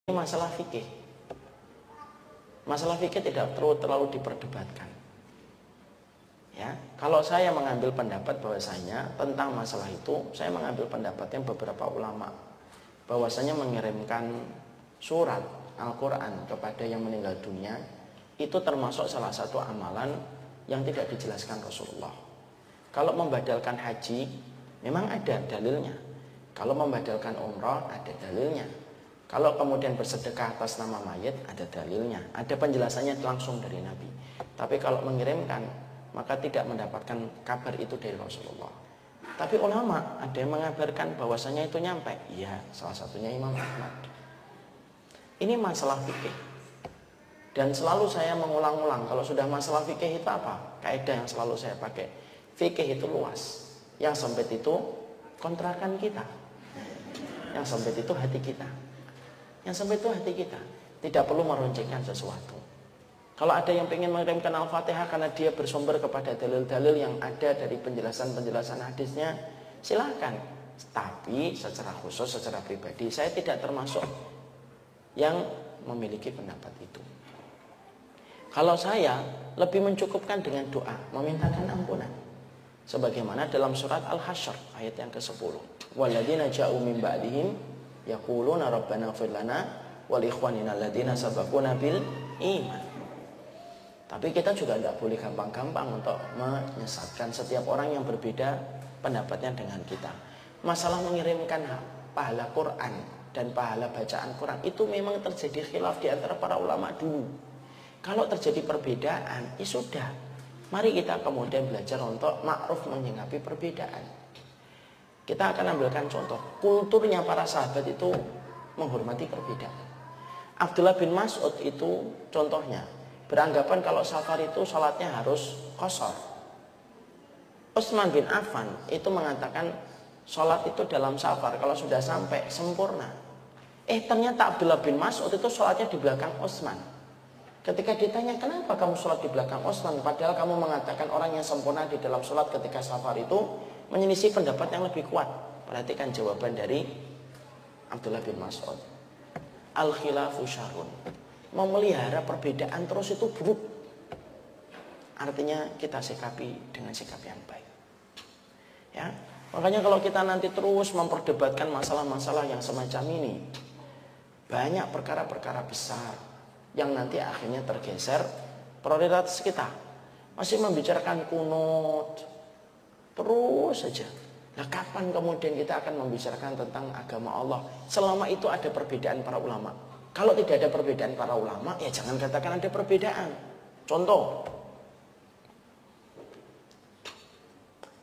Ini masalah fikih. Masalah fikih tidak perlu terlalu diperdebatkan. Ya, kalau saya mengambil pendapat bahwasanya tentang masalah itu, saya mengambil pendapatnya beberapa ulama bahwasanya mengirimkan surat Al-Quran kepada yang meninggal dunia itu termasuk salah satu amalan yang tidak dijelaskan Rasulullah. Kalau membadalkan haji memang ada dalilnya. Kalau membadalkan umrah ada dalilnya. Kalau kemudian bersedekah atas nama mayit ada dalilnya, ada penjelasannya langsung dari Nabi. Tapi kalau mengirimkan maka tidak mendapatkan kabar itu dari Rasulullah. Tapi ulama ada yang mengabarkan bahwasanya itu nyampe. Iya, salah satunya Imam Ahmad. Ini masalah fikih. Dan selalu saya mengulang-ulang kalau sudah masalah fikih itu apa? Kaidah yang selalu saya pakai. Fikih itu luas. Yang sempit itu kontrakan kita. Yang sempit itu hati kita. Yang sempit itu hati kita. Tidak perlu meruncingkan sesuatu. Kalau ada yang ingin mengirimkan Al-Fatihah karena dia bersumber kepada dalil-dalil yang ada dari penjelasan-penjelasan hadisnya, silakan. Tapi secara khusus, secara pribadi, saya tidak termasuk yang memiliki pendapat itu. Kalau saya lebih mencukupkan dengan doa, memintakan ampunan. Sebagaimana dalam surat Al-Hasyr ayat yang ke-10. Walladzina ja'u min ba'dihim yaquluna rabbana ighfir lana wal ikhwanina alladzina sabaquna bil iman. Tapi kita juga tidak boleh gampang-gampang untuk menyesatkan setiap orang yang berbeda pendapatnya dengan kita. Masalah mengirimkan pahala Quran dan pahala bacaan Quran itu memang terjadi khilaf di antara para ulama dulu. Kalau terjadi perbedaan, ya sudah. Mari kita kemudian belajar untuk ma'ruf menyikapi perbedaan. Kita akan ambilkan contoh. Kulturnya para sahabat itu menghormati perbedaan. Abdullah bin Mas'ud itu contohnya. Beranggapan kalau safar itu sholatnya harus qashar. Utsman bin Affan itu mengatakan sholat itu dalam safar kalau sudah sampai sempurna. Ternyata Abdullah bin Mas'ud itu sholatnya di belakang Utsman. Ketika ditanya kenapa kamu sholat di belakang Utsman, padahal kamu mengatakan orang yang sempurna di dalam sholat ketika safar itu menyelisih pendapat yang lebih kuat. Perhatikan jawaban dari Abdullah bin Mas'ud. Al-khilafu syarrun. Memelihara perbedaan terus itu buruk. Artinya kita sikapi dengan sikap yang baik. Ya, makanya kalau kita nanti terus memperdebatkan masalah-masalah yang semacam ini, banyak perkara-perkara besar yang nanti akhirnya tergeser prioritas kita. Masih membicarakan kunut terus saja. Nah, kapan kemudian kita akan membicarakan tentang agama Allah? Selama itu ada perbedaan para ulama. Kalau tidak ada perbedaan para ulama, ya jangan katakan ada perbedaan. Contoh,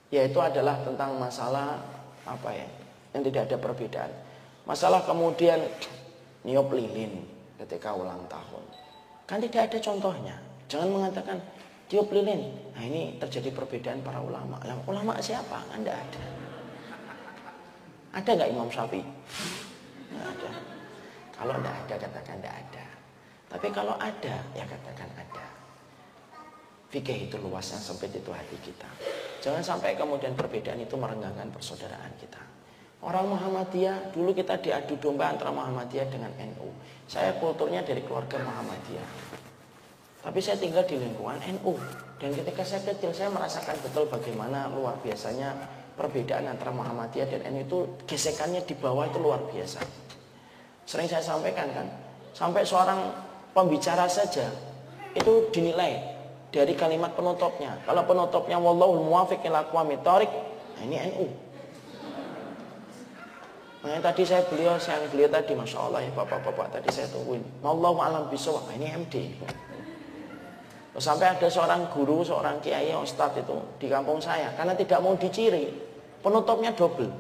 yaitu adalah tentang masalah apa ya, yang tidak ada perbedaan. Masalah kemudian niup lilin ketika ulang tahun. Kan tidak ada contohnya. Jangan mengatakan tiup lilin. Nah, ini terjadi perbedaan para ulama. Nah, ulama siapa? Kan tidak ada. Ada nggak Imam Syafi'i? Nggak ada. Kalau tidak ada, katakan tidak ada. Tapi kalau ada, ya katakan ada. Fikih itu luas, yang sempit itu hati kita. Jangan sampai kemudian perbedaan itu merenggangkan persaudaraan kita. Orang Muhammadiyah, dulu kita diadu domba antara Muhammadiyah dengan NU. Saya kulturnya dari keluarga Muhammadiyah. Tapi saya tinggal di lingkungan NU. Dan ketika saya kecil, saya merasakan betul bagaimana luar biasanya perbedaan antara Muhammadiyah dan NU itu gesekannya di bawah itu luar biasa. Sering saya sampaikan kan, sampai seorang pembicara saja itu dinilai dari kalimat penutupnya. Kalau penutupnya wallahul muwaffiq ila aqwamit thoriq, nah ini NU. Makanya tadi beliau tadi, masya Allah ya bapak-bapak tadi saya tungguin. Wallahu a'lam bishawab, nah ini MD. Terus sampai ada seorang guru, seorang kiai, ustadz itu di kampung saya, karena tidak mau diciri, penutupnya double.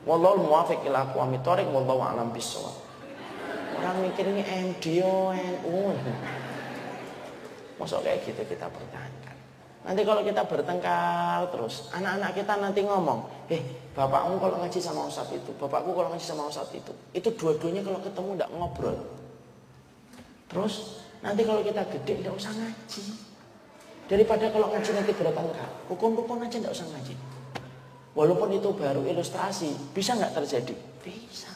Wallahul muwaffiq ila aqwamit thoriq, wallahu a'lam bishawab. Orang mikir ini MD, NU. Masuk kayak gitu kita pertahankan. Nanti kalau kita bertengkar terus, anak-anak kita nanti ngomong, bapakmu kalau ngaji sama ustadz itu, bapakku kalau ngaji sama ustadz itu dua-duanya kalau ketemu tidak ngobrol. Terus nanti kalau kita gede tidak usah ngaji. Daripada kalau ngaji nanti bertengkar, hukum-hukum aja tidak usah ngaji. Walaupun itu baru ilustrasi, bisa nggak terjadi? Bisa.